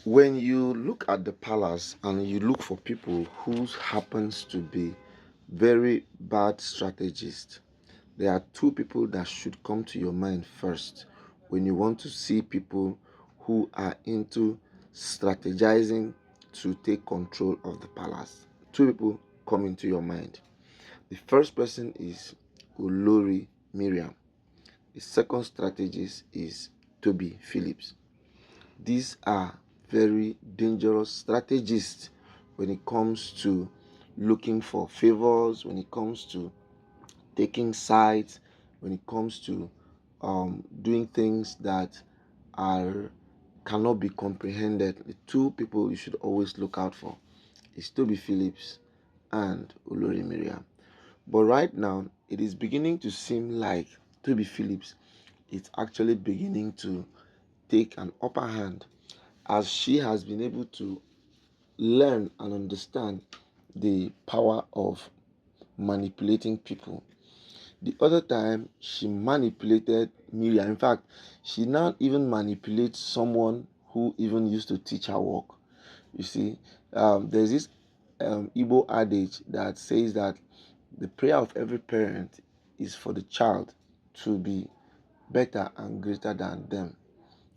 When you look at the palace and you look for people who happens to be very bad strategists, there are two people that should come to your mind first when you want to see people who are into strategizing to take control of the palace. Two people come into your mind. The first person is Olori Miriam. The second strategist is Tobi Phillips. These are very dangerous strategists when it comes to looking for favors, when it comes to taking sides, when it comes to doing things that are cannot be comprehended. The two people you should always look out for is Tobi Phillips and Olori Miriam. But right now, it is beginning to seem like Tobi Phillips is actually beginning to take an upper hand, as she has been able to learn and understand the power of manipulating people. The other time, she manipulated Miriam. In fact, she now even manipulates someone who even used to teach her work. You see, there's this Igbo adage that says that the prayer of every parent is for the child to be better and greater than them.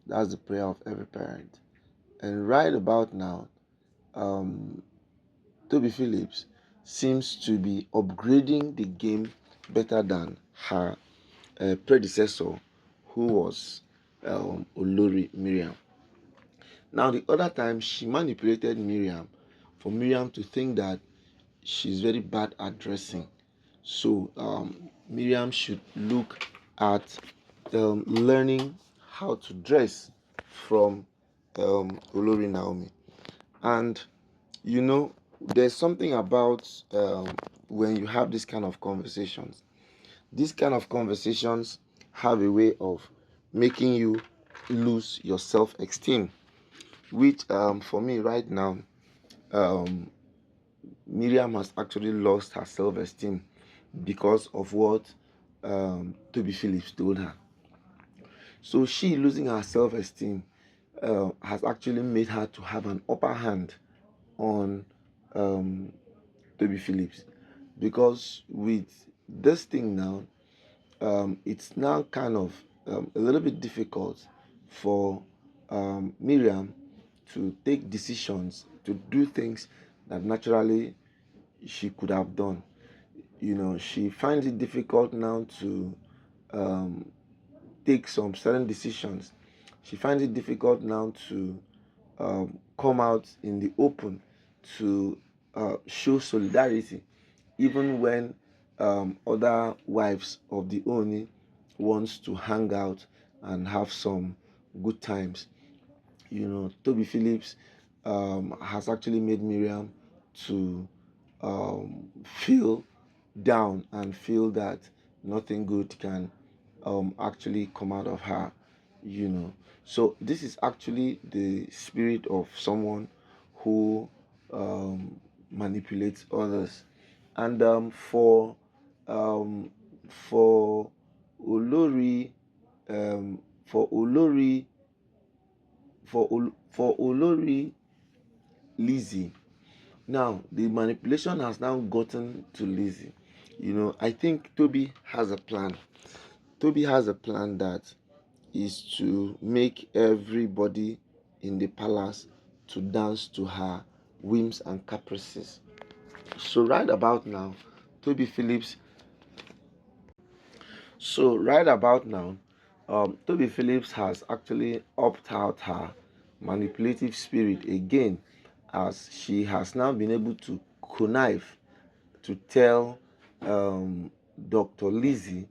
That's the prayer of every parent. And right about now, um, Tobi Phillips seems to be upgrading the game better than her predecessor, who was Olori Miriam. Now, the other time she manipulated Miriam for Miriam to think that she's very bad at dressing. So Miriam should look at learning how to dress from Olori Naomi. And you know, there's something about when you have this kind of conversations. These kind of conversations have a way of making you lose your self-esteem, which for me right now, um, Miriam has actually lost her self-esteem because of what Tobi Phillips told her. So she losing her self-esteem has actually made her to have an upper hand on um, Tobi Phillips, because with this thing now, it's now kind of a little bit difficult for Miriam to take decisions, to do things that naturally she could have done. You know, she finds it difficult now to um, take some certain decisions. She finds it difficult now to come out in the open to show solidarity, even when other wives of the Oni wants to hang out and have some good times. You know, Tobi Phillips has actually made Miriam to feel down and feel that nothing good can actually come out of her, you know. So this is actually the spirit of someone who manipulates others. And um, for Olori um, for Olori for Olori Lizzy. Now the manipulation has now gotten to Lizzy. You know, I think Tobi has a plan. Tobi has a plan that is to make everybody in the palace to dance to her whims and caprices. So right about now, Tobi Phillips. So right about now, Tobi Phillips has actually upped out her manipulative spirit again, as she has now been able to connive to tell Dr. Lizzy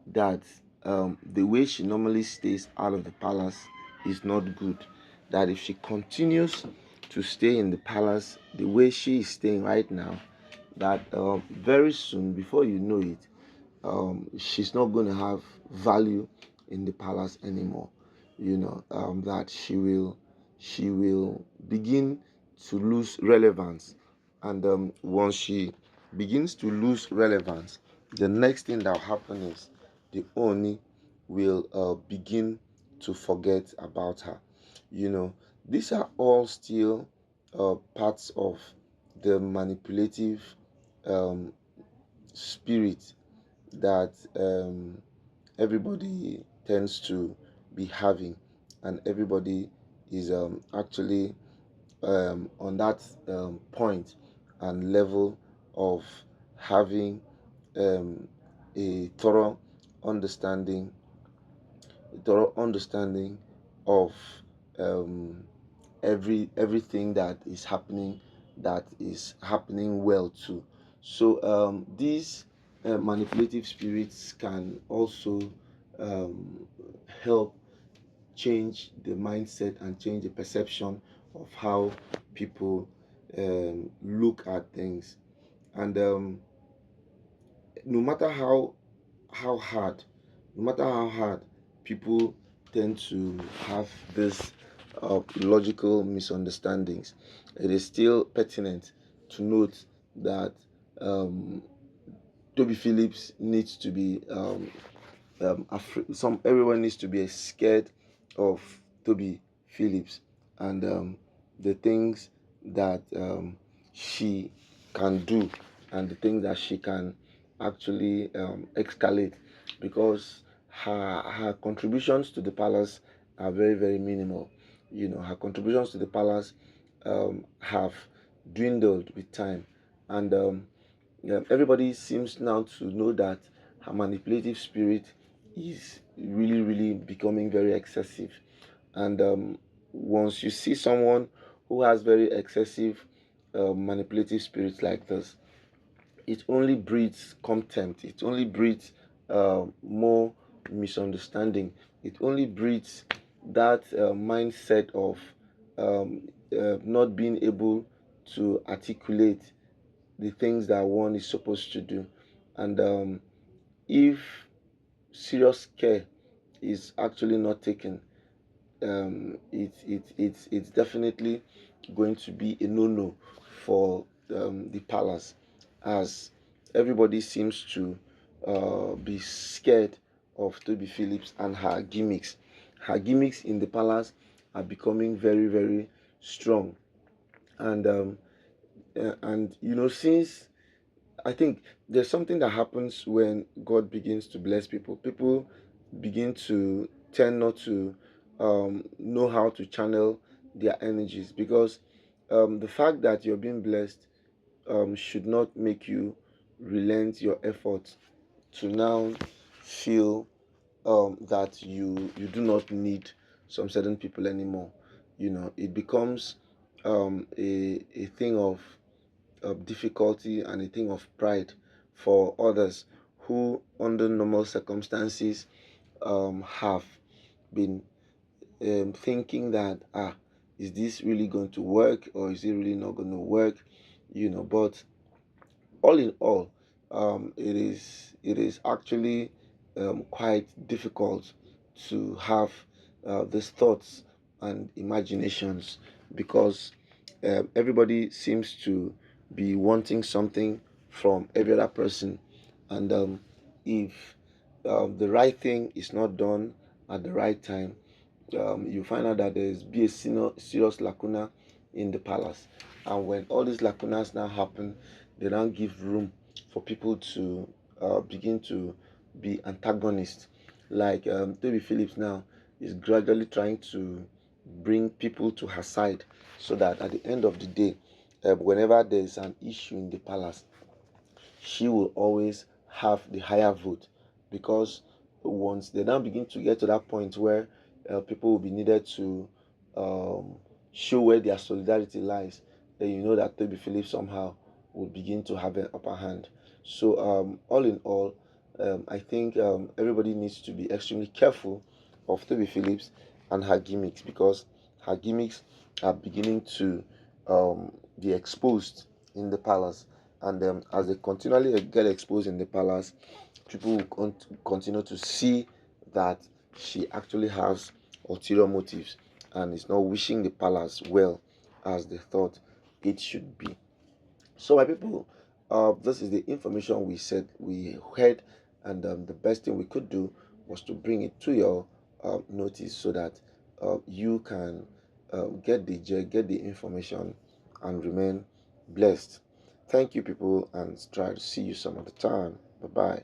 that the way she normally stays out of the palace is not good. That if she continues to stay in the palace the way she is staying right now, that very soon, before you know it, she's not going to have value in the palace anymore. You know, that she will begin to lose relevance, and once she begins to lose relevance, the next thing that will happen is the Oni will begin to forget about her. You know, These are all still parts of the manipulative um, spirit that everybody tends to be having, and everybody is actually on that point and level of having a understanding thorough understanding of um, everything that is happening well too. So these manipulative spirits can also um, help change the mindset and change the perception of how people look at things. And no matter how hard, no matter how hard people tend to have this logical misunderstandings, it is still pertinent to note that um, Toby Phillips needs to be everyone needs to be scared of Toby Phillips and the things that she can do and the things that she can actually escalate, because her contributions to the palace are very very minimal. You know, her contributions to the palace have dwindled with time, and everybody seems now to know that her manipulative spirit is really, really becoming very excessive. And once you see someone who has very excessive manipulative spirits like this, it only breeds contempt, it only breeds more misunderstanding, it only breeds that mindset of not being able to articulate the things that one is supposed to do. And if serious care is actually not taken, it's definitely going to be a no-no for the palace, as everybody seems to be scared of Toby Phillips and her gimmicks. Her gimmicks in the palace are becoming very, very strong, and you know, since I think there's something that happens when God begins to bless people. People begin to tend not to know how to channel their energies, because the fact that you're being blessed should not make you relent your efforts to now feel that you do not need some certain people anymore. You know, it becomes a thing of difficulty and a thing of pride for others who, under normal circumstances, have been thinking that, is this really going to work or is it really not going to work? You know, but all in all, it is actually quite difficult to have these thoughts and imaginations, because everybody seems to be wanting something from every other person, and if the right thing is not done at the right time, you find out that there's be a serious lacuna in the palace. And when all these lacunas now happen, they now give room for people to begin to be antagonists. Like Toby Phillips now is gradually trying to bring people to her side, so that at the end of the day, whenever there is an issue in the palace, she will always have the higher vote, because once they now begin to get to that point where people will be needed to um, show where their solidarity lies, then you know that Toby Phillips somehow will begin to have an upper hand. So all in all, I think everybody needs to be extremely careful of Toby Phillips and her gimmicks, because her gimmicks are beginning to be exposed in the palace, and as they continually get exposed in the palace, people will continue to see that she actually has ulterior motives and is not wishing the palace well as they thought it should be. So, my people, this is the information we heard, and the best thing we could do was to bring it to your notice, so that you can get the get the information, and remain blessed. Thank you, people, and try to see you some other time. Bye bye.